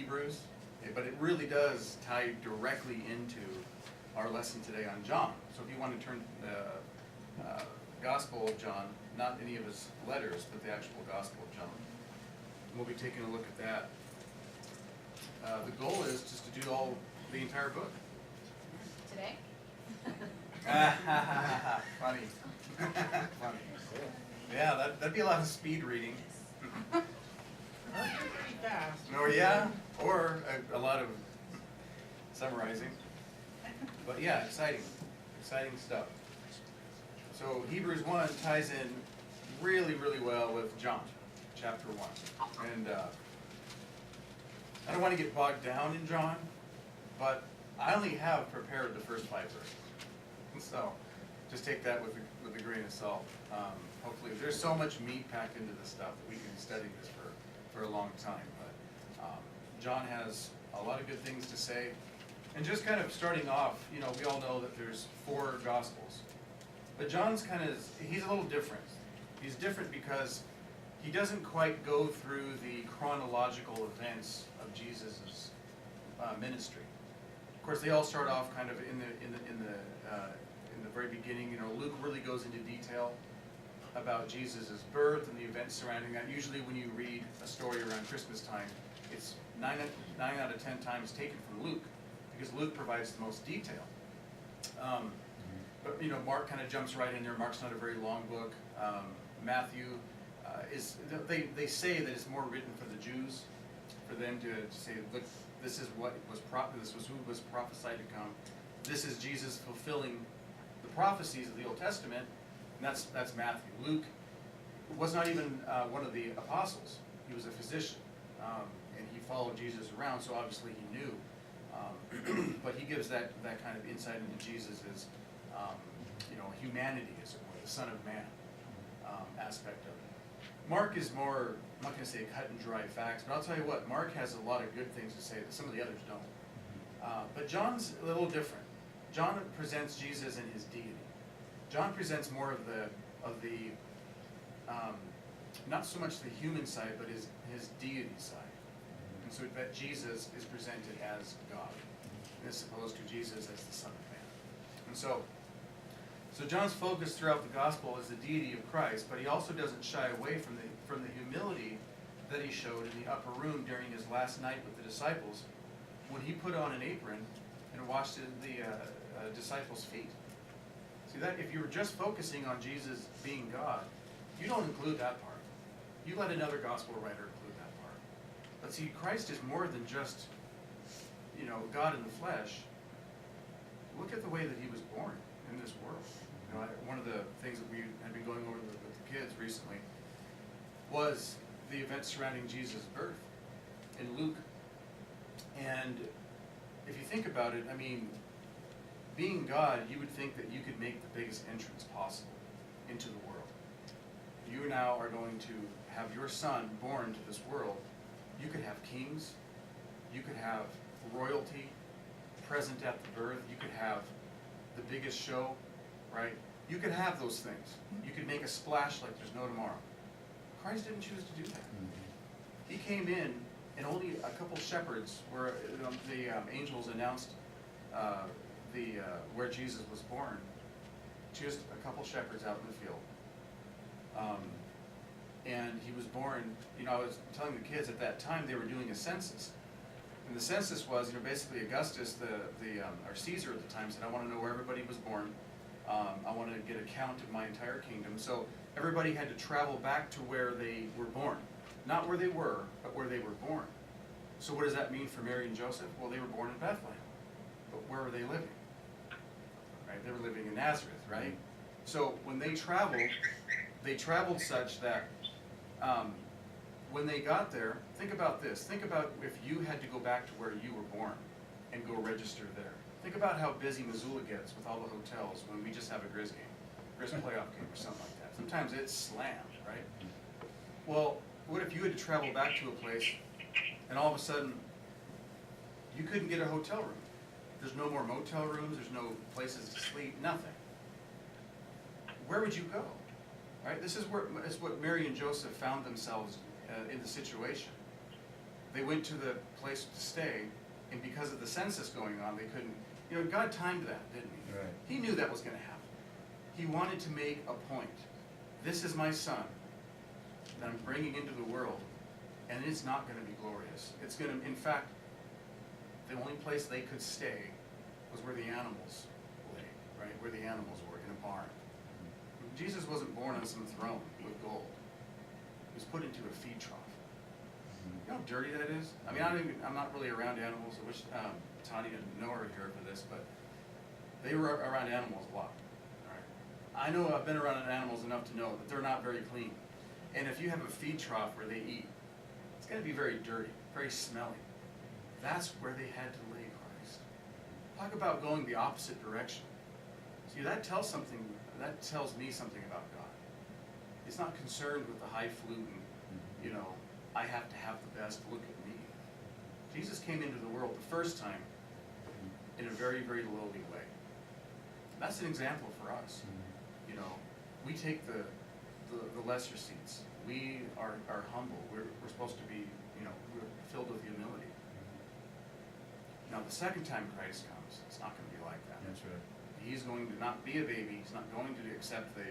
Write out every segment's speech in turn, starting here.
Hebrews, but it really does tie directly into our lesson today on John. So if you want to turn the Gospel of John, not any of his letters, but the actual Gospel of John, we'll be taking a look at that. The goal is just to do the entire book. Today? Funny. Funny. Yeah, that'd be a lot of speed reading. Pretty fast. Or yeah, or a lot of summarizing. But yeah, exciting stuff. So Hebrews 1 ties in really, really well with John, chapter 1. And I don't want to get bogged down in John, but I only have prepared the first 5 verses. So just take that with a grain of salt. Hopefully, there's so much meat packed into this stuff that we can study this for a long time. But John has a lot of good things to say. And just kind of starting off, we all know that there's 4 Gospels. But John's he's a little different. He's different because he doesn't quite go through the chronological events of Jesus' ministry. Of course, they all start off kind of in the very beginning. Luke really goes into detail about Jesus' birth and the events surrounding that. Usually when you read a story around Christmas time, it's 9 out of 10 times taken from Luke, because Luke provides the most detail. But Mark kind of jumps right in there. Mark's not a very long book. Matthew they say that it's more written for the Jews, for them to say, look, this is what was who was prophesied to come. This is Jesus fulfilling the prophecies of the Old Testament, and that's Matthew. Luke was not even one of the apostles. He was a physician, and he followed Jesus around, so obviously he knew. But he gives that kind of insight into Jesus' humanity, as it were, the Son of Man aspect of it. Mark is more, I'm not going to say cut and dry facts, but I'll tell you what, Mark has a lot of good things to say that some of the others don't. But John's a little different. John presents Jesus in his deity. John presents more of the not so much the human side, but his deity side. And so that Jesus is presented as God, as opposed to Jesus as the Son of Man. And so John's focus throughout the gospel is the deity of Christ, but he also doesn't shy away from the humility that he showed in the upper room during his last night with the disciples, when he put on an apron and washed the disciples' feet. See, that if you were just focusing on Jesus being God, you don't include that part. You let another gospel writer include that part. But see, Christ is more than just, God in the flesh. Look at the way that he was born in this world. One of the things that we had been going over with the kids recently was the events surrounding Jesus' birth in Luke. And if you think about it, being God, you would think that you could make the biggest entrance possible into the world. You now are going to have your son born to this world. You could have kings. You could have royalty present at the birth. You could have the biggest show, right? You could have those things. You could make a splash like there's no tomorrow. Christ didn't choose to do that. He came in, and only a couple shepherds, where the angels announced where Jesus was born. Just a couple shepherds out in the field. And he was born, I was telling the kids at that time they were doing a census. And the census was, basically Augustus, or Caesar at the time, said, I want to know where everybody was born. I want to get a count of my entire kingdom. So everybody had to travel back to where they were born. Not where they were, but where they were born. So what does that mean for Mary and Joseph? Well, they were born in Bethlehem. But where were they living? Right? They were living in Nazareth, right? So when they traveled such that when they got there, think about this. Think about if you had to go back to where you were born and go register there. Think about how busy Missoula gets with all the hotels when we just have a Grizz playoff game or something like that. Sometimes it's slammed, right? Well, what if you had to travel back to a place and all of a sudden you couldn't get a hotel room? There's no more motel rooms, there's no places to sleep, nothing. Where would you go? Right? This is what Mary and Joseph found themselves in the situation. they went to the place to stay, and because of the census going on, they couldn't, God timed that, didn't he? Right. He knew that was gonna happen. He wanted to make a point. This is my son that I'm bringing into the world, and it's not gonna be glorious. It's gonna, in fact, the only place they could stay was where the animals lay, right? Where the animals were, in a barn. Jesus wasn't born on some throne with gold. He was put into a feed trough. You know how dirty that is? I mean, I'm not really around animals. I wish Tanya and Noah were here for this, but they were around animals a lot. All right. I know I've been around animals enough to know that they're not very clean. And if you have a feed trough where they eat, it's going to be very dirty, very smelly. That's where they had to lay Christ. Talk about going the opposite direction. See, that tells me something about God. He's not concerned with the highfalutin, I have to have the best, look at me. Jesus came into the world the first time in a very, very lowly way. That's an example for us. We take the lesser seats. We are humble. We're supposed to be, we're filled with humility. Now, the second time Christ comes, it's not going to be like that. That's right. He's going to not be a baby. He's not going to accept the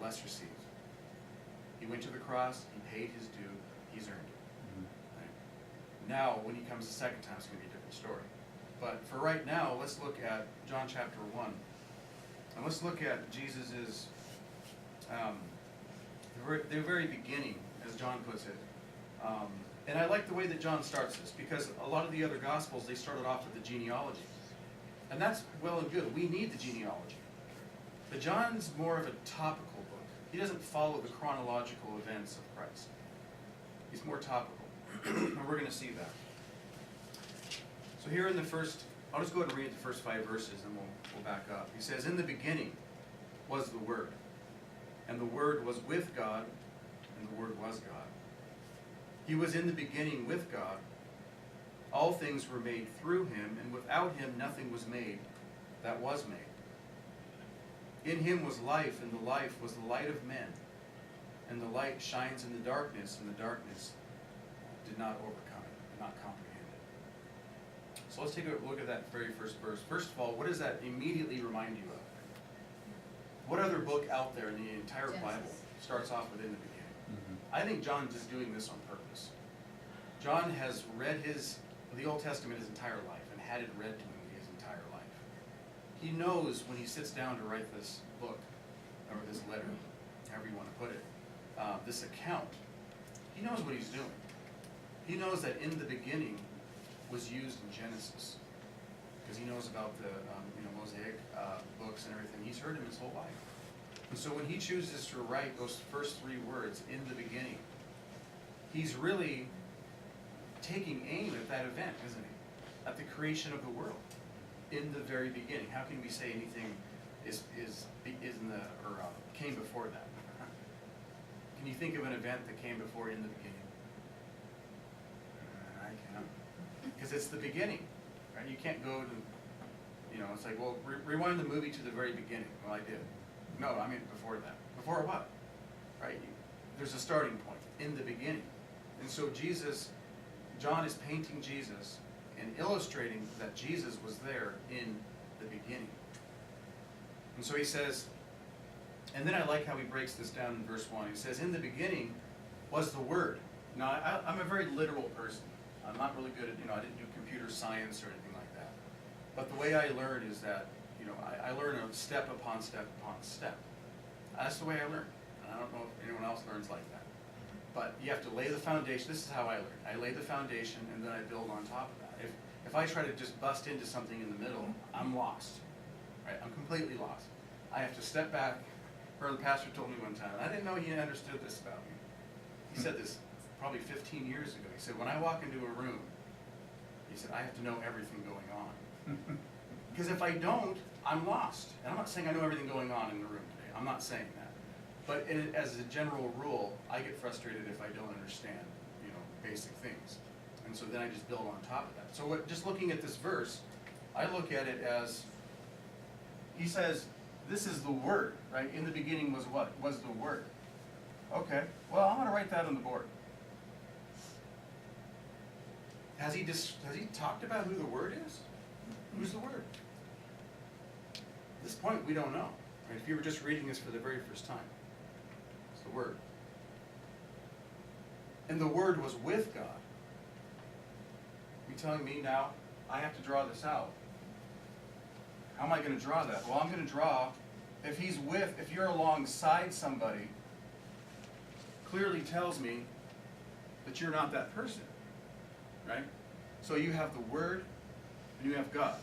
lesser seat. He went to the cross. He paid his due. He's earned it. Right? Now, when he comes the second time, it's going to be a different story. But for right now, let's look at John chapter 1. And let's look at Jesus' the very beginning, as John puts it. And I like the way that John starts this, because a lot of the other Gospels, they started off with the genealogy. And that's well and good. We need the genealogy. But John's more of a topical book. He doesn't follow the chronological events of Christ. He's more topical. And we're going to see that. So here in the first, I'll just go ahead and read the first 5 verses and we'll back up. He says, "In the beginning was the Word, and the Word was with God, and the Word was God. He was in the beginning with God. All things were made through him, and without him nothing was made that was made. In him was life, and the life was the light of men. And the light shines in the darkness, and the darkness did not overcome it, did not comprehend it." So let's take a look at that very first verse. First of all, what does that immediately remind you of? What other book out there in the entire Genesis. Bible starts off with "in the beginning"? Mm-hmm. I think John is doing this on purpose. John has read the Old Testament his entire life and had it read to him his entire life. He knows when he sits down to write this book, or this letter, however you want to put it, this account, he knows what he's doing. He knows that "in the beginning" was used in Genesis, because he knows about the Mosaic books and everything. He's heard him his whole life. And so when he chooses to write those first 3 words, "in the beginning," he's really taking aim at that event, isn't he? At the creation of the world. In the very beginning. How can we say anything came before that? Can you think of an event that came before "in the beginning"? I can't. Because it's the beginning, right? You can't go to, it's like, well, rewind the movie to the very beginning. Well, I did. No, I mean before that. Before what? Right? There's a starting point. In the beginning. And so John is painting Jesus and illustrating that Jesus was there in the beginning. And so he says, and then I like how he breaks this down in verse 1. He says, "In the beginning was the Word." Now, I'm a very literal person. I'm not really good at, I didn't do computer science or anything like that. But the way I learn is that, I learn step upon step upon step. That's the way I learn. And I don't know if anyone else learns like that. But you have to lay the foundation. This is how I learn. I lay the foundation and then I build on top of that. If I try to just bust into something in the middle, I'm lost. Right? I'm completely lost. I have to step back. Or the pastor told me one time, and I didn't know he understood this about me. He said this probably 15 years ago. He said, when I walk into a room, he said, I have to know everything going on. Because if I don't, I'm lost. And I'm not saying I know everything going on in the room today. I'm not saying that. But as a general rule, I get frustrated if I don't understand, basic things. And so then I just build on top of that. So just looking at this verse, I look at it as, he says, this is the Word, right? In the beginning was what? Was the Word. Okay, well, I'm going to write that on the board. Has he talked about who the Word is? Who's the Word? At this point, we don't know. Right? If you were just reading this for the very first time, it's the Word. And the Word was with God. You telling me now I have to draw this out? How am I going to draw that? Well, I'm going to draw, if you're alongside somebody, clearly tells me that you're not that person. Right? So you have the Word and you have God.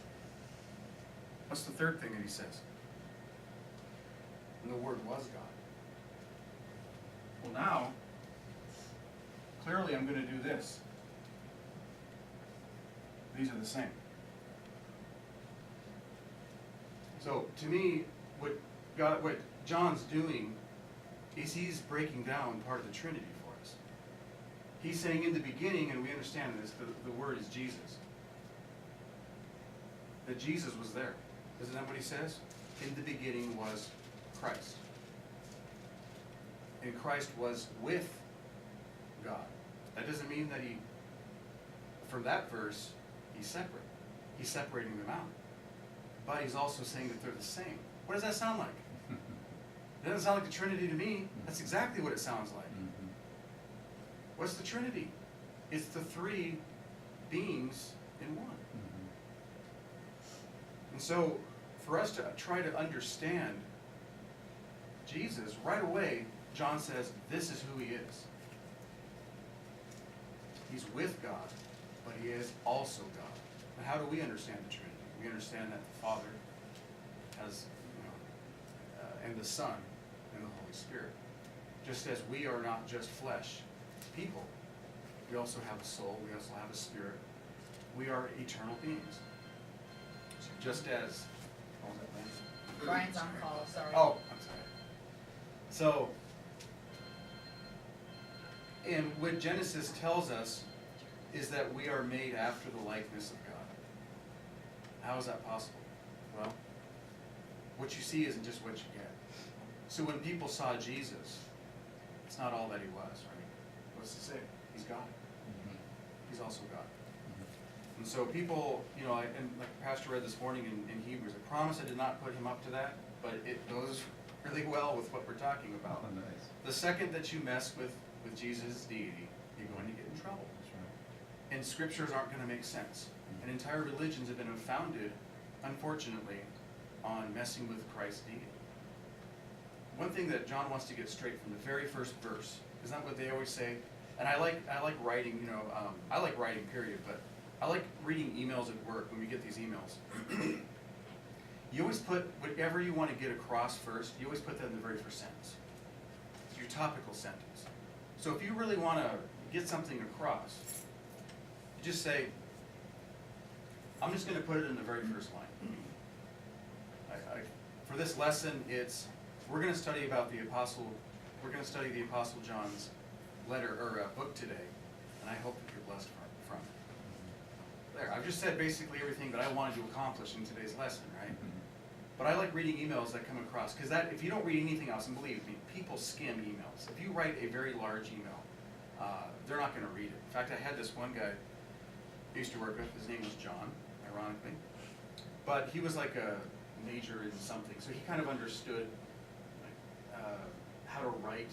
What's the third thing that he says? And the Word was God. Well, now, clearly I'm going to do this. These are the same. So, to me, what John's doing is he's breaking down part of the Trinity for us. He's saying in the beginning, and we understand this, the Word is Jesus. That Jesus was there. Isn't that what he says? In the beginning was Christ. And Christ was with God. That doesn't mean that from that verse, he's separate. He's separating them out. But he's also saying that they're the same. What does that sound like? It doesn't sound like the Trinity to me. That's exactly what it sounds like. What's the Trinity? It's the three beings in one. And so, for us to try to understand Jesus, right away, John says, this is who he is. He's with God, but he is also God. But how do we understand the Trinity? We understand that the Father has, and the Son, and the Holy Spirit. Just as we are not just flesh, people. We also have a soul, we also have a spirit. We are eternal beings. So just as, what was that, Maney? Brian's on call, sorry. Oh, I'm sorry. So, and what Genesis tells us is that we are made after the likeness of God. How is that possible? Well, what you see isn't just what you get. So when people saw Jesus, it's not all that he was, right? What's to say? He's God. He's also God. And so people, and like Pastor read this morning in Hebrews, I promise I did not put him up to that, but it goes really well with what we're talking about. Oh, nice. The second that you mess with Jesus' deity, you're going to get in trouble. That's right. And scriptures aren't going to make sense. And entire religions have been founded, unfortunately, on messing with Christ's deity. One thing that John wants to get straight from the very first verse, is that what they always say? And I like writing, I like writing, period, but I like reading emails at work when we get these emails. You always put whatever you want to get across first, you always put that in the very first sentence. It's your topical sentence. So if you really want to get something across, you just say, I'm just going to put it in the very first line. For this lesson, we're going to study the Apostle John's letter or book today, and I hope that you're blessed from it. There, I've just said basically everything that I wanted to accomplish in today's lesson, right? But I like reading emails that come across, because if you don't read anything else, and believe me, people skim emails. If you write a very large email, they're not going to read it. In fact, I had this one guy I used to work with, his name was John, ironically, but he was like a major in something, so he kind of understood how to write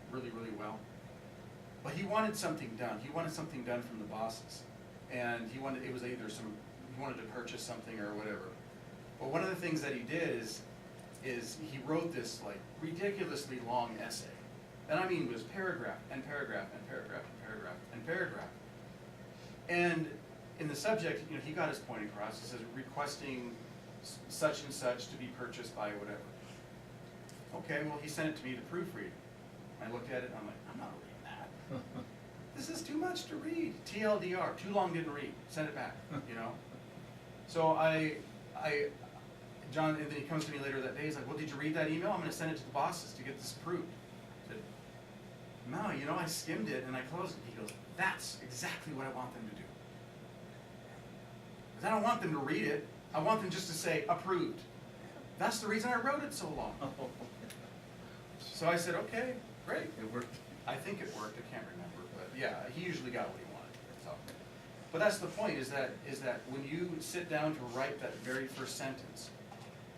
really, really well. But he wanted something done. He wanted something done from the bosses, and he wanted to purchase something or whatever. But one of the things that he did is he wrote this like ridiculously long essay, and I mean it was paragraph and paragraph and paragraph and paragraph and paragraph. And in the subject, he got his point across. He says requesting such and such to be purchased by whatever. Okay, well he sent it to me to proofread. I looked at it and I'm like, I'm not reading that. This is too much to read. TLDR, too long, didn't read. Send it back, So John, and then he comes to me later that day, he's like, well, did you read that email? I'm going to send it to the bosses to get this approved. I said, no, I skimmed it and I closed it. He goes, that's exactly what I want them to do. Because I don't want them to read it. I want them just to say, approved. That's the reason I wrote it so long. So I said, okay, great. It worked. I think it worked. I can't remember. But yeah, he usually got what he wanted. So, But that's the point, is that when you sit down to write that very first sentence,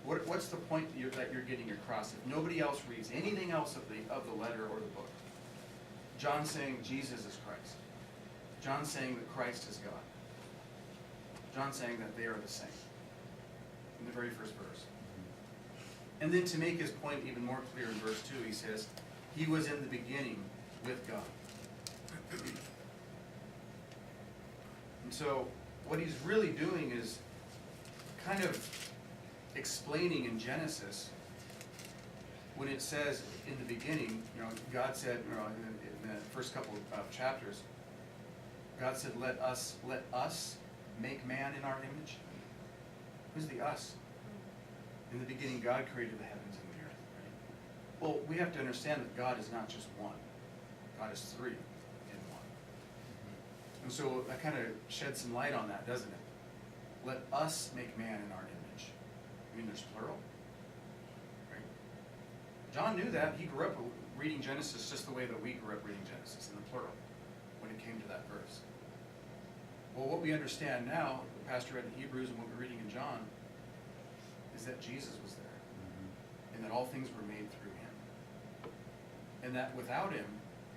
what's the point that you're getting across? If nobody else reads anything else of the letter or the book, John saying Jesus is Christ. John saying that Christ is God. John saying that they are the same. In the very first verse. And then to make his point even more clear in verse 2, he says, he was in the beginning with God. And so what he's really doing is kind of explaining in Genesis when it says in the beginning, God said, in the first couple of chapters, God said, let us make man in our image. Who's the us? In the beginning, God created the heavens and the earth. Right? Well, we have to understand that God is not just one. God is three in one. And so that kind of sheds some light on that, doesn't it? Let us make man in our image. I mean, there's plural. Right? John knew that. He grew up reading Genesis just the way that we grew up reading Genesis, in the plural, when it came to that verse. Well, what we understand now, the pastor read in Hebrews and what we're reading in John, is that Jesus was there. And that all things were made through him. And that without him,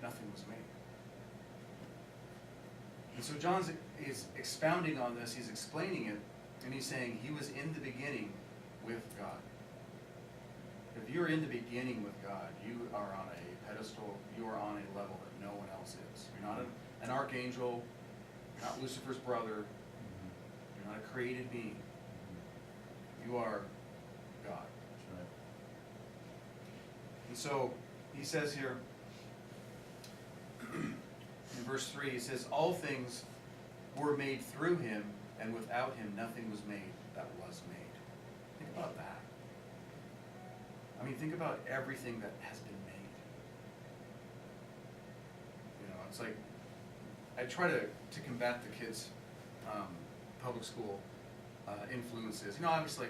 nothing was made. And so John is expounding on this, he's explaining it, and he's saying he was in the beginning with God. If you're in the beginning with God, you are on a pedestal, you are on a level that no one else is. You're not an archangel, you're not Lucifer's brother, you're not a created being. You are God. That's right. And so he says here, in verse 3, he says, all things were made through him, and without him nothing was made that was made. Think about that. I mean, think about everything that has been made. It's like, I try to combat the kids' public school influences. Obviously,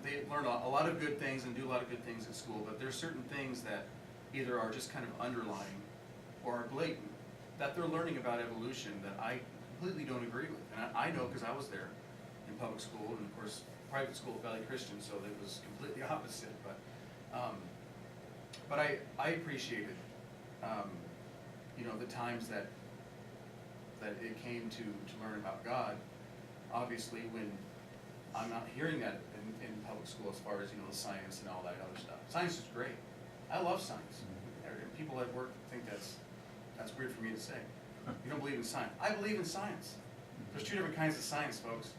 they learn a lot of good things and do a lot of good things at school, but there's certain things that either are just kind of underlying or are blatant, that they're learning about evolution that I completely don't agree with. And I know because I was there in public school, and of course private school at Valley Christian, so it was completely opposite. But I appreciated the times that it came to learn about God. Obviously, when I'm not hearing that in public school, as far as the science and all that other stuff. Science is great. I love science. People at work think that's weird for me to say. You don't believe in science. I believe in science. There's two different kinds of science, folks.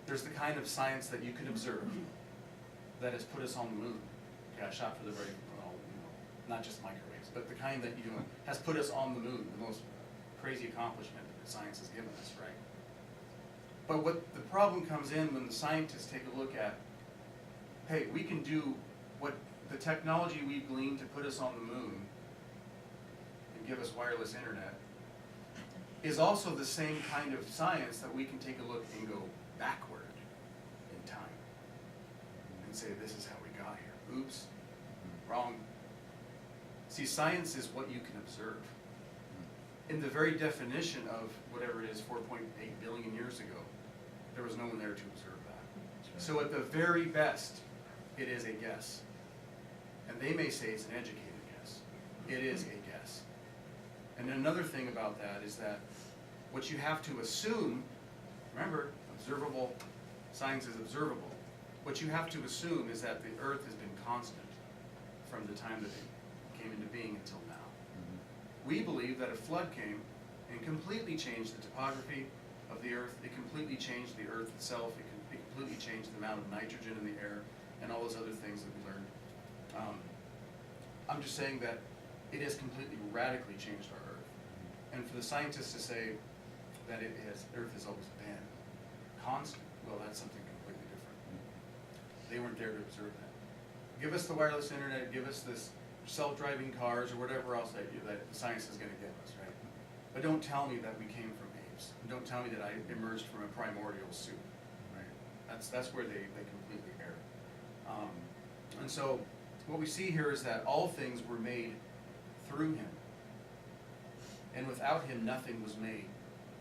There's the kind of science that you can observe that has put us on the moon. Okay, I shot for the very, not just microwaves, but the kind that has put us on the moon, the most crazy accomplishment that science has given us, right? But what the problem comes in when the scientists take a look at, hey, we can do what the technology we've gleaned to put us on the moon and give us wireless internet is also the same kind of science that we can take a look and go backward in time and say, this is how we got here. Oops, wrong. See, science is what you can observe. In the very definition of whatever it is, 4.8 billion years ago, there was no one there to observe that. So at the very best, it is a guess. And they may say it's an educated guess. It is a guess. And another thing about that is that what you have to assume, remember, observable, science is observable. What you have to assume is that the earth has been constant from the time that it came into being until now. We believe that a flood came and completely changed the topography of the earth. It completely changed the earth itself. It completely changed the amount of nitrogen in the air and all those other things that we learned. I'm just saying that it has completely radically changed our earth. And for the scientists to say that earth has always been constant, well, that's something completely different. They weren't there to observe that. Give us the wireless internet, give us this self-driving cars or whatever else that science is going to give us, right? But don't tell me that we came from apes. Don't tell me that I emerged from a primordial soup, right? That's where they completely err. And so what we see here is that all things were made through him. And without him, nothing was made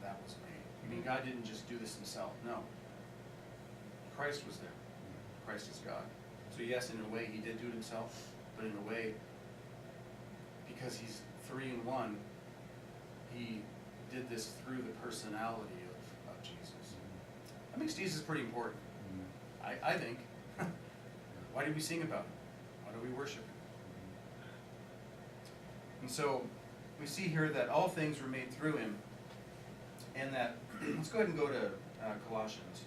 that was made. God didn't just do this himself. No. Christ was there. Christ is God. So yes, in a way, he did do it himself, but in a way, because he's 3 in 1, he did this through the personality of Jesus. That makes Jesus pretty important. I think. Why do we sing about him? Why do we worship him? And so we see here that all things were made through him, and that, let's go ahead and go to Colossians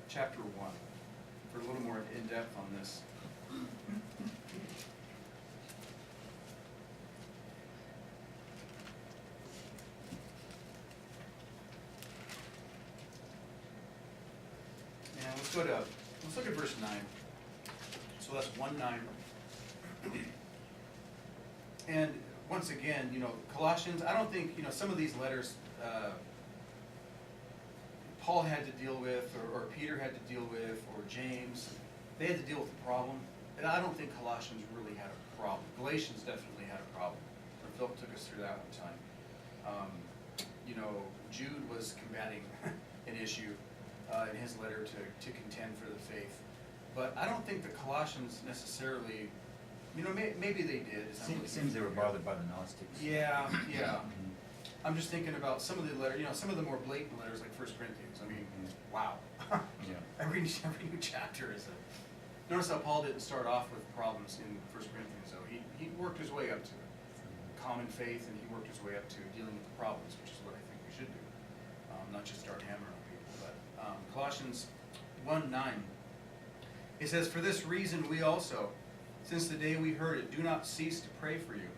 chapter 1 for a little more in depth on this. And let's look at verse 9. So that's 1:9. And once again, Colossians, I don't think, some of these letters Paul had to deal with, or Peter had to deal with, or James, they had to deal with the problem. And I don't think Colossians really had a problem. Galatians definitely had a problem. Philip took us through that one time. Jude was combating an issue in his letter to contend for the faith. But I don't think the Colossians necessarily, maybe they did. It seems they were bothered by the Gnostics. Yeah. I'm just thinking about some of the letters, some of the more blatant letters like 1 Corinthians. I mean, wow. Yeah. Every new chapter is a... Notice how Paul didn't start off with problems in 1 Corinthians, though. He worked his way up to common faith, and he worked his way up to dealing with the problems, which is what I think we should do. Not just start hammering on people. But Colossians 1:9, it says, "For this reason we also, since the day we heard it, do not cease to pray for you,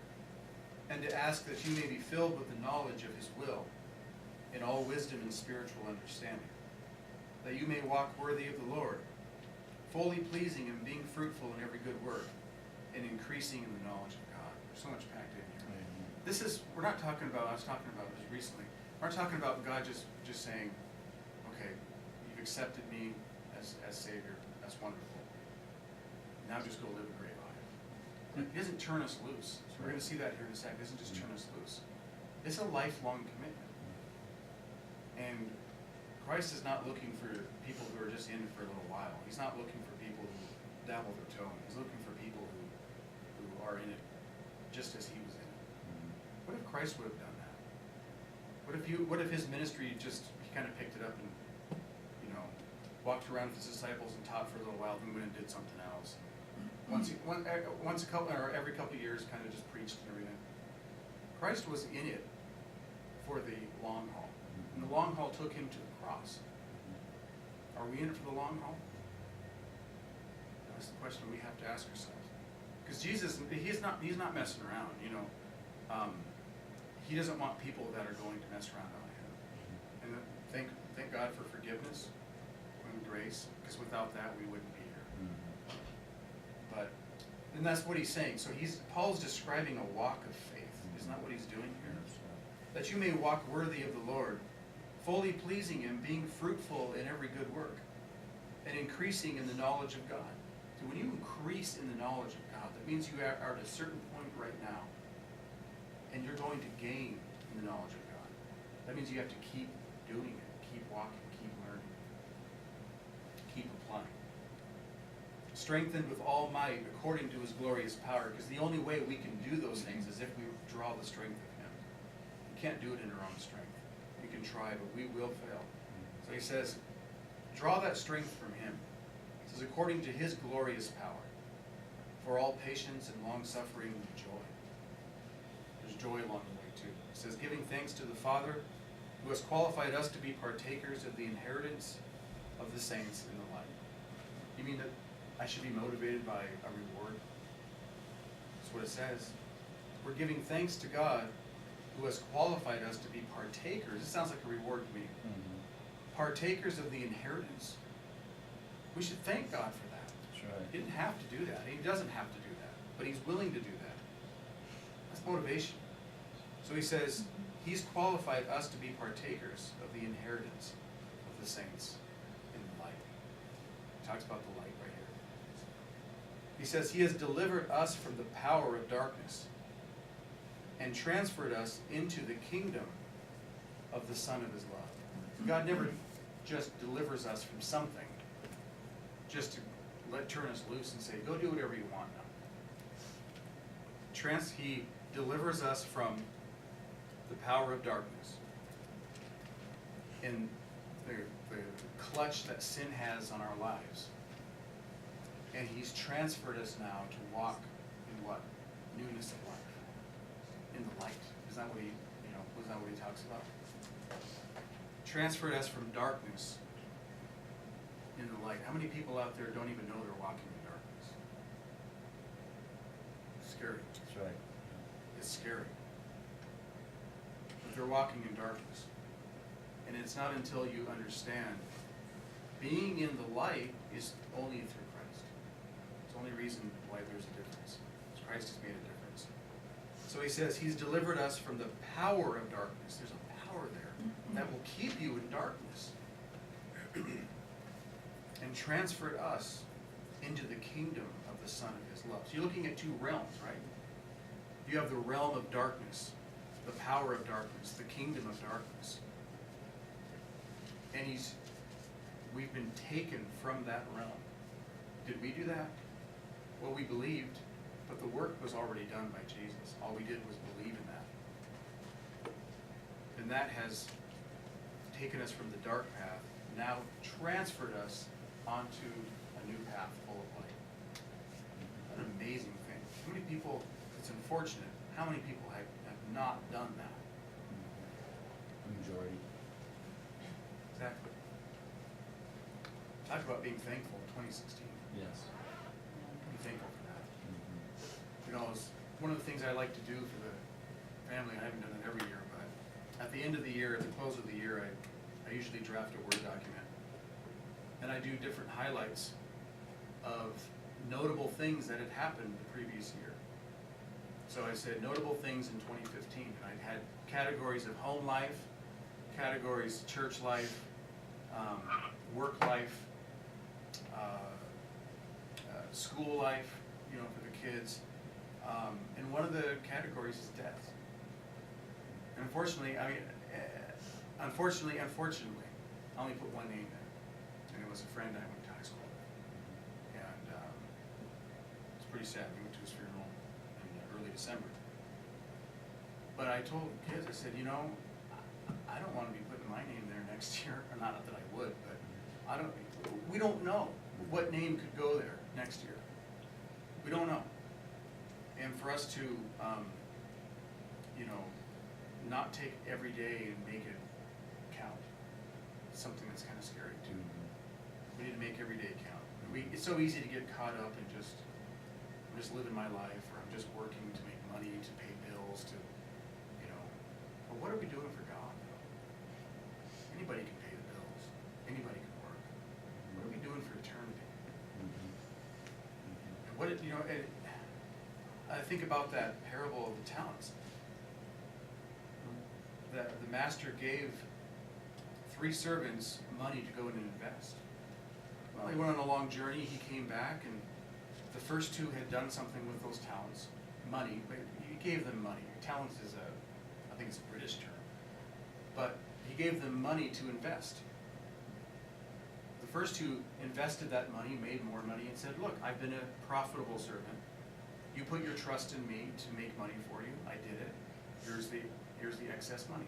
and to ask that you may be filled with the knowledge of his will, in all wisdom and spiritual understanding, that you may walk worthy of the Lord, fully pleasing and being fruitful in every good work, and increasing in the knowledge of God." There's so much packed in here. This is, we're not talking about, I was talking about this recently, we're not talking about God just saying, okay, you've accepted me as Savior, that's wonderful. Now just go live a great life. He doesn't turn us loose. So we're going to see that here in a second. He doesn't just turn us loose. It's a lifelong commitment. And Christ is not looking for people who are just in it for a little while. He's not looking for people who dabble their toe in. He's looking for people who are in it just as he was in it. What if Christ would have done that? What if his ministry he kind of picked it up and, walked around with his disciples and taught for a little while, then went and did every couple of years kind of just preached and everything. Christ was in it for the long haul. And the long haul took him to the cross. Are we in it for the long haul? That's the question we have to ask ourselves. Because Jesus, he's not messing around, he doesn't want people that are going to mess around on him. And thank God for forgiveness and grace, because without that we wouldn't be here. And that's what he's saying. So Paul's describing a walk of faith. Isn't that what he's doing here? That you may walk worthy of the Lord, fully pleasing him, being fruitful in every good work, and increasing in the knowledge of God. So when you increase in the knowledge of God, that means you are at a certain point right now, and you're going to gain in the knowledge of God. That means you have to keep doing it, keep walking, keep learning, keep applying. Strengthened with all might according to his glorious power, because the only way we can do those things is if we draw the strength of him. We can't do it in our own strength. We can try, but we will fail. So he says, draw that strength from him. It says, according to his glorious power, for all patience and long suffering with joy. There's joy along the way too. It says, giving thanks to the Father, who has qualified us to be partakers of the inheritance of the saints in the light. You mean that I should be motivated by a reward? That's what it says. We're giving thanks to God, who has qualified us to be partakers. It sounds like a reward to me. Partakers of the inheritance. We should thank God for that. That's right. He didn't have to do that. He doesn't have to do that. But he's willing to do that. That's motivation. So he says, he's qualified us to be partakers of the inheritance of the saints in the light. He talks about the light right here. He says, he has delivered us from the power of darkness and transferred us into the kingdom of the Son of his love. God never just delivers us from something, just to turn us loose and say, go do whatever you want now. He delivers us from the power of darkness and the clutch that sin has on our lives. And he's transferred us now to walk in what? Newness of life. In the light. Is that what he, was that what he talks about? Transferred us from darkness in the light. How many people out there don't even know they're walking in darkness? Scary. That's right. It's scary. But they're walking in darkness. And it's not until you understand being in the light is only through Christ. It's the only reason why there's a difference. Christ has made a difference. So he says he's delivered us from the power of darkness. There's a power there that will keep you in darkness. And transferred us into the kingdom of the Son of his love. So you're looking at two realms, right? You have the realm of darkness, the power of darkness, the kingdom of darkness. And we've been taken from that realm. Did we do that? Well, we believed, but the work was already done by Jesus. All we did was believe in that. And that has taken us from the dark path, now transferred us onto a new path full of light. An amazing thing. How many people, it's unfortunate, how many people have not done that? The majority. Exactly. Talk about being thankful in 2016. Yes. Be thankful for that. Mm-hmm. It's one of the things I like to do for the family. I haven't done it every year, but at the end of the year, at the close of the year, I usually draft a Word document. And I do different highlights of notable things that had happened the previous year. So I said notable things in 2015. And I had categories of home life, categories church life, work life, school life, for the kids. And one of the categories is death. And unfortunately, unfortunately, I only put one name there. And it was a friend I went to high school with. And it's pretty sad. We went to his funeral in early December. But I told the kids, I said, I don't want to be putting my name there next year. Or not that I would, but we don't know what name could go there next year. We don't know. And for us to, not take every day and make it count, it's something that's kind of scary too. We need to make every day count. It's so easy to get caught up in I'm just living my life, or I'm just working to make money, to pay bills, but what are we doing for God? Anybody can pay the bills. Anybody can work. What are we doing for eternity? And I think about that parable of the talents. The master gave 3 servants money to go in and invest. Well, he went on a long journey. He came back, and the first 2 had done something with those talents, money. But he gave them money. Talents is I think it's a British term. But he gave them money to invest. The first 2 invested that money, made more money, and said, look, I've been a profitable servant. You put your trust in me to make money for you. I did it. Here's the excess money.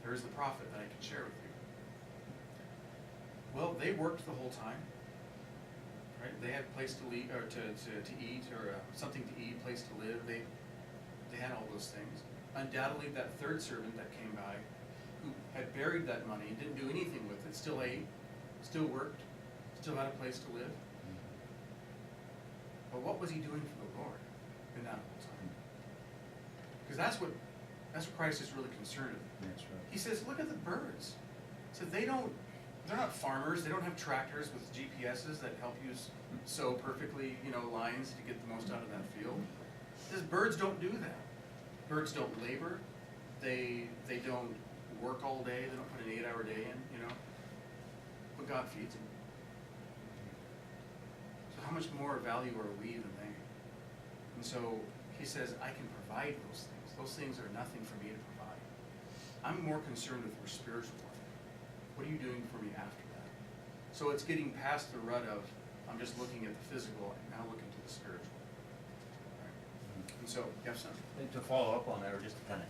Here's the profit that I can share with you. Well, they worked the whole time. Right? They had a place to eat, or to eat, or something to eat, place to live. They had all those things. Undoubtedly, that 3rd servant that came by, who had buried that money and didn't do anything with it, still ate, still worked, still had a place to live. But what was he doing for the Lord in that whole time? Because that's what Christ is really concerned with. That's right. He says, look at the birds. So they're not farmers. They don't have tractors with GPSs that help you sow perfectly, lines to get the most out of that field. He says birds don't do that. Birds don't labor. They don't work all day. They don't put an 8-hour day in, but God feeds them. So how much more value are we than they? And so he says, I can provide those things. Those things are nothing for me to provide. I'm more concerned with your spiritual life. you doing for me after that? So it's getting past the rut of, I'm just looking at the physical and now looking to the spiritual. Right? And so, yes, son? And to follow up on that, or just to kind of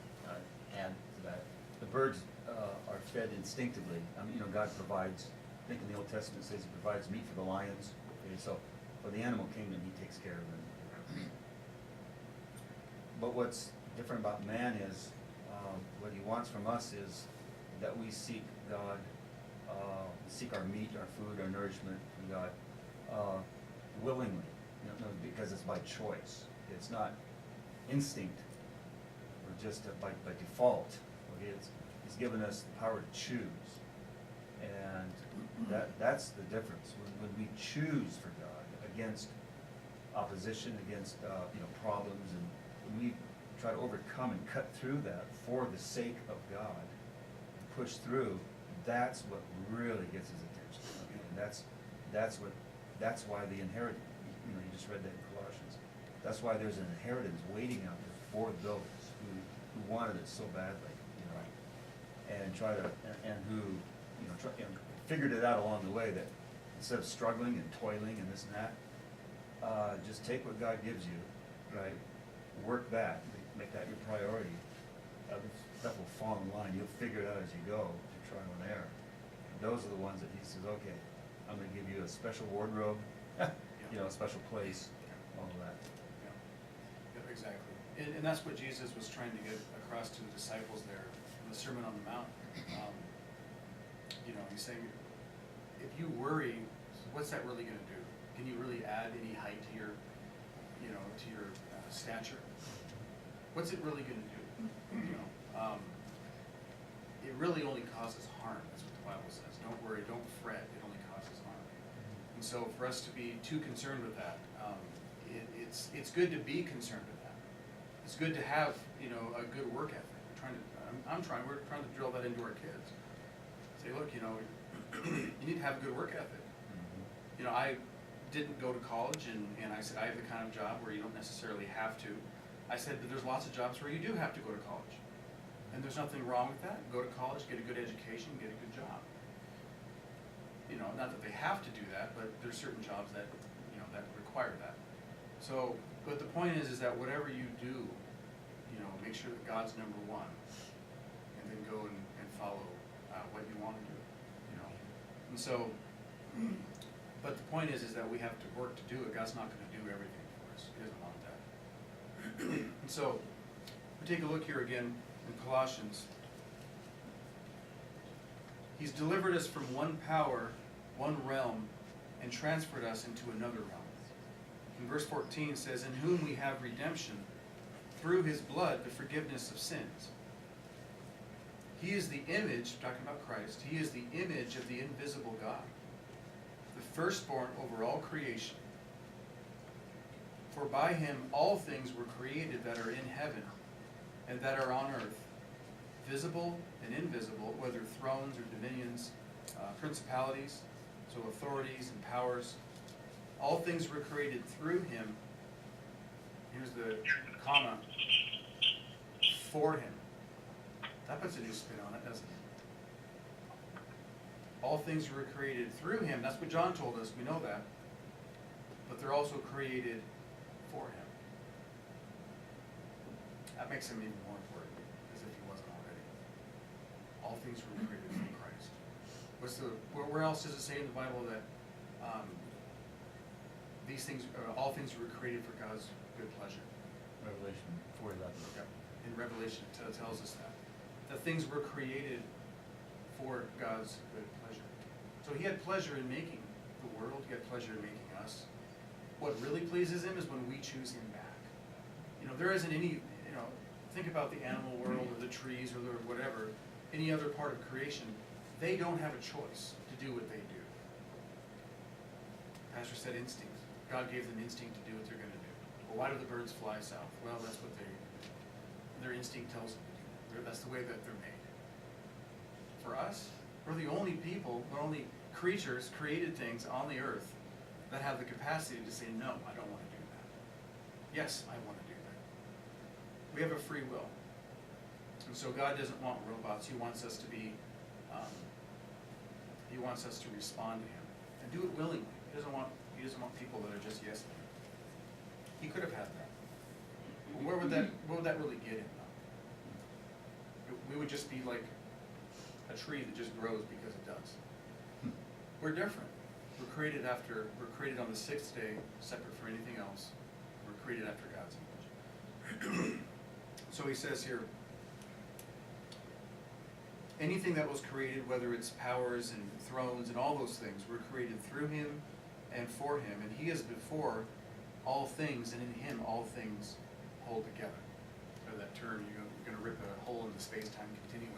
add to that, the birds are fed instinctively. I mean, God provides, I think in the Old Testament it says he provides meat for the lions. Okay, so for the animal kingdom, he takes care of them. But what's different about man is, what he wants from us is that we seek God, seek our meat, our food, our nourishment from God willingly, because it's by choice. It's not instinct or just by default. Okay, he's given us the power to choose, and that's the difference. When we choose for God against opposition, against problems, and when we try to overcome and cut through that for the sake of God, and push through, that's what really gets his attention. Okay? And that's why the inheritance. You just read that in Colossians. That's why there's an inheritance waiting out there for those who wanted it so badly, and who figured it out along the way, that instead of struggling and toiling and this and that, just take what God gives you, right? Work that, make that your priority. Other stuff will fall in line. You'll figure it out as you go, to trial and error. Those are the ones that he says, okay, I'm going to give you a special wardrobe, a special place, all of that. Yeah, exactly. And that's what Jesus was trying to get across to the disciples there in the Sermon on the Mount. He's saying, if you worry, what's that really going to do? Can you really add any height to your, stature? What's it really going to do? It really only causes harm. That's what the Bible says. Don't worry, don't fret. It only causes harm. And so for us to be too concerned with that, it's good to be concerned with that. It's good to have a good work ethic. We're trying to drill that into our kids. Say, look, you need to have a good work ethic. I didn't go to college, and I said I have the kind of job where you don't necessarily have to. I said, but there's lots of jobs where you do have to go to college. And there's nothing wrong with that. Go to college, get a good education, get a good job. Not that they have to do that, but there's certain jobs that, that require that. So, but the point is that whatever you do, make sure that God's number one, and then go and follow what you want to do, And so, but the point is that we have to work to do it. God's not going to do everything for us. He doesn't want that. And so, we take a look here again in Colossians. He's delivered us from one power, one realm, and transferred us into another realm. In verse 14 says, in whom we have redemption, through his blood, the forgiveness of sins. He is the image, talking about Christ, he is the image of the invisible God, the firstborn over all creation. For by him all things were created that are in heaven and that are on earth, visible and invisible, whether thrones or dominions, principalities, so authorities and powers. All things were created through him. Here's the comma. For him. That puts a new spin on it, doesn't it? All things were created through him. That's what John told us. We know that. But they're also created for him. That makes him even more important, as if he wasn't already. All things were created from Christ. Where else does it say in the Bible that all things were created for God's good pleasure? Revelation 4:11. Yep. In Revelation, it tells us that things were created for God's good pleasure. So he had pleasure in making the world. He had pleasure in making us. What really pleases him is when we choose him back. There isn't any, think about the animal world or the trees or the whatever, any other part of creation. They don't have a choice to do what they do. Pastor said instinct. God gave them instinct to do what they're going to do. Well, why do the birds fly south? Well, that's what their instinct tells them to do. That's the way that they're made. For us, we're the only people, the only creatures, created things on the earth that have the capacity to say, no, I don't want to do that. Yes, I want to do that. We have a free will. And so God doesn't want robots. He wants us to be wants us to respond to him and do it willingly. He doesn't want people that are just yes men. He could have had that. But where would that really get him though? We would just be like a tree that just grows because it does. We're different. We're created on the sixth day, separate from anything else. We're created after God's image. So he says here, anything that was created, whether it's powers and thrones and all those things, were created through him and for him. And he is before all things, and in him all things hold together. So that term, you're going to rip a hole in the space-time continuum.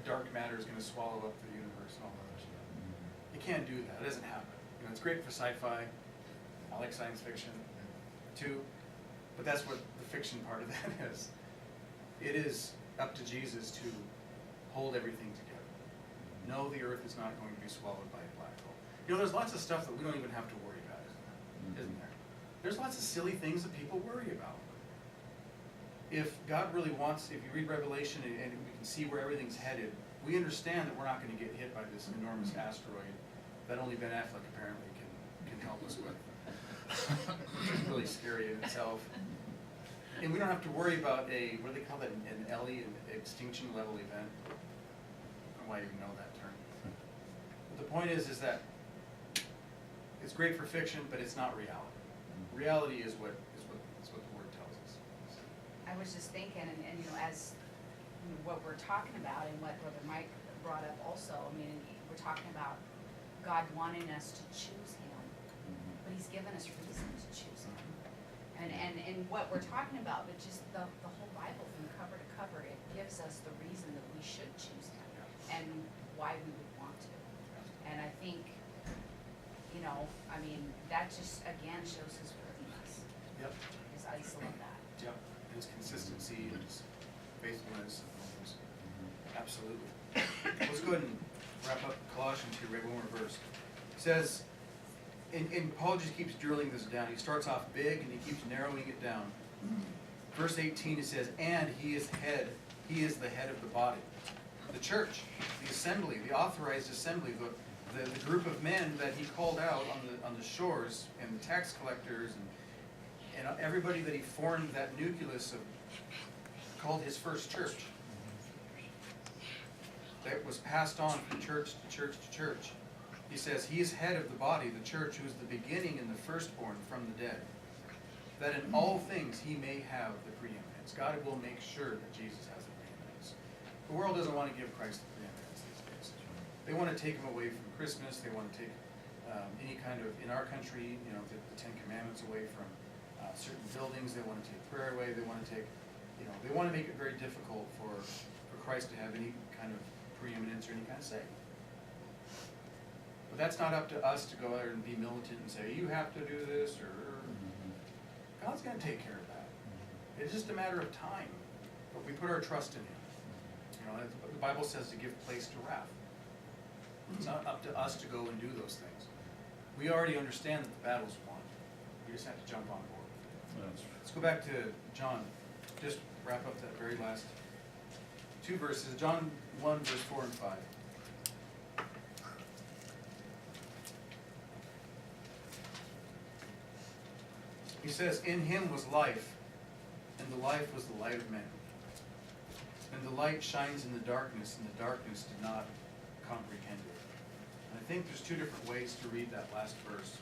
Dark matter is going to swallow up the universe and all that other stuff. You can't do that. It doesn't happen. You know, it's great for sci-fi. I like science fiction too, but that's what the fiction part of that is. It is up to Jesus to hold everything together. No, the earth is not going to be swallowed by a black hole. You know, there's lots of stuff that we don't even have to worry about, isn't there? There's lots of silly things that people worry about. If God really wants, if you read Revelation and we can see where everything's headed, we understand that we're not going to get hit by this enormous asteroid that only Ben Affleck apparently can help us with. Which is really scary in itself. And we don't have to worry about what do they call that, an ELE, an extinction level event. I don't know why I even know that term. But the point is that it's great for fiction, but it's not reality. Reality is what the word tells us. I was just thinking, and you know, as you know, what we're talking about and what Brother Mike brought up also, I mean, we're talking about God wanting us to choose him, but he's given us reason to choose him. And what we're talking about, but just the whole Bible from cover to cover, it gives us the reason that we should choose him and why we would want to. And I think, you know, I mean, that just again shows his worthiness. Yep. I just love that. Yep. His consistency and his faithfulness and all those. Absolutely. Let's go ahead and wrap up Colossians here, right one more verse. It says, and Paul just keeps drilling this down. He starts off big and he keeps narrowing it down. Verse 18 it says, and he is the head of the body. The church, the assembly, the authorized assembly, the group of men that he called out on the shores, and the tax collectors and everybody that he formed that nucleus of, called his first church. That was passed on from church to church to church. He says, he is head of the body, the church, who is the beginning and the firstborn from the dead, that in all things he may have the preeminence. God will make sure that Jesus has the preeminence. The world doesn't want to give Christ the preeminence these days. They want to take him away from Christmas. They want to take any kind of, in our country, you know, the Ten Commandments away from certain buildings. They want to take prayer away. They want to take, you know, they want to make it very difficult for Christ to have any kind of preeminence or any kind of say. But that's not up to us to go there and be militant and say, you have to do this, or God's going to take care of that. It's just a matter of time. But we put our trust in him. You know, the Bible says to give place to wrath. It's not up to us to go and do those things. We already understand that the battle's won. We just have to jump on board. Let's go back to John. Just wrap up that very last two verses. John 1, verse 4 and 5. He says, in him was life, and the life was the light of men. And the light shines in the darkness, and the darkness did not comprehend it. And I think there's two different ways to read that last verse.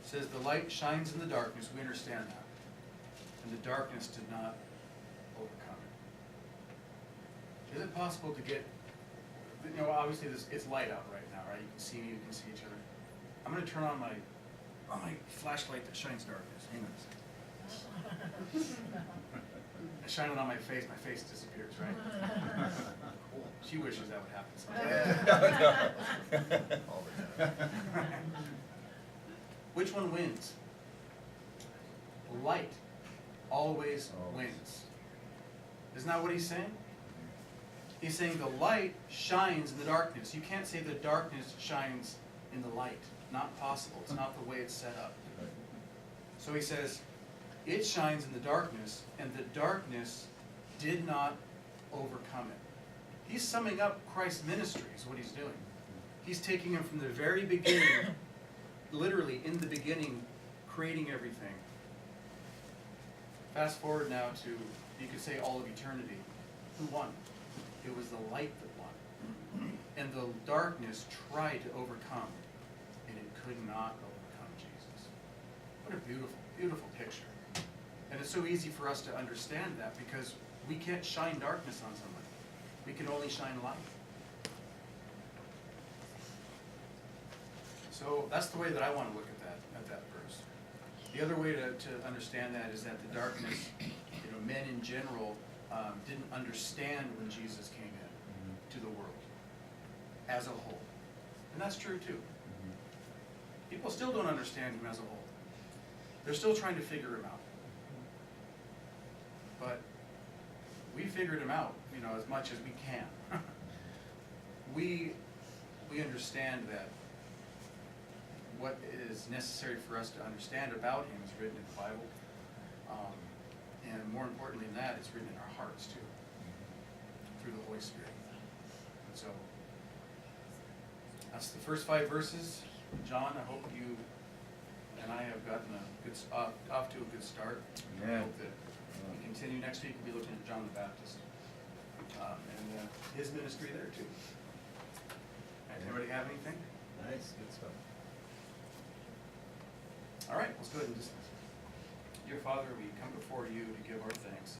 It says, the light shines in the darkness, we understand that. And the darkness did not overcome it. Is it possible to get, you know, obviously it's light out right now, right? You can see me, you can see each other. I'm going to turn on my flashlight that shines darkness. Hang on a second. I shine it on my face disappears, right? Cool. She wishes that would happen sometime. All the time. Which one wins? Light always wins. Isn't that what he's saying? He's saying the light shines in the darkness. You can't say the darkness shines in the light. Not possible. It's not the way it's set up. So he says, it shines in the darkness, and the darkness did not overcome it. He's summing up Christ's ministry is what he's doing. He's taking them from the very beginning, literally in the beginning, creating everything. Fast forward now to, you could say, all of eternity. Who won? It was the light that won. And the darkness tried to overcome, and it could not overcome Jesus. What a beautiful, beautiful picture. And it's so easy for us to understand that because we can't shine darkness on somebody. We can only shine light. So that's the way that I want to look at that verse. The other way to understand that is that the darkness, men in general didn't understand when Jesus came in to the world as a whole. And that's true too. People still don't understand him as a whole. They're still trying to figure him out. But we figured him out, as much as we can. We understand that what is necessary for us to understand about him is written in the Bible. And more importantly than that, it's written in our hearts too, through the Holy Spirit. And so, that's the first 5 verses. John, I hope you and I have gotten off to a good start. Yeah. I hope that we continue. Next week, we'll be looking at John the Baptist and his ministry there too. Anybody have anything? Nice, good stuff. All right, let's go ahead and dismiss. Dear Father, we come before you to give our thanks.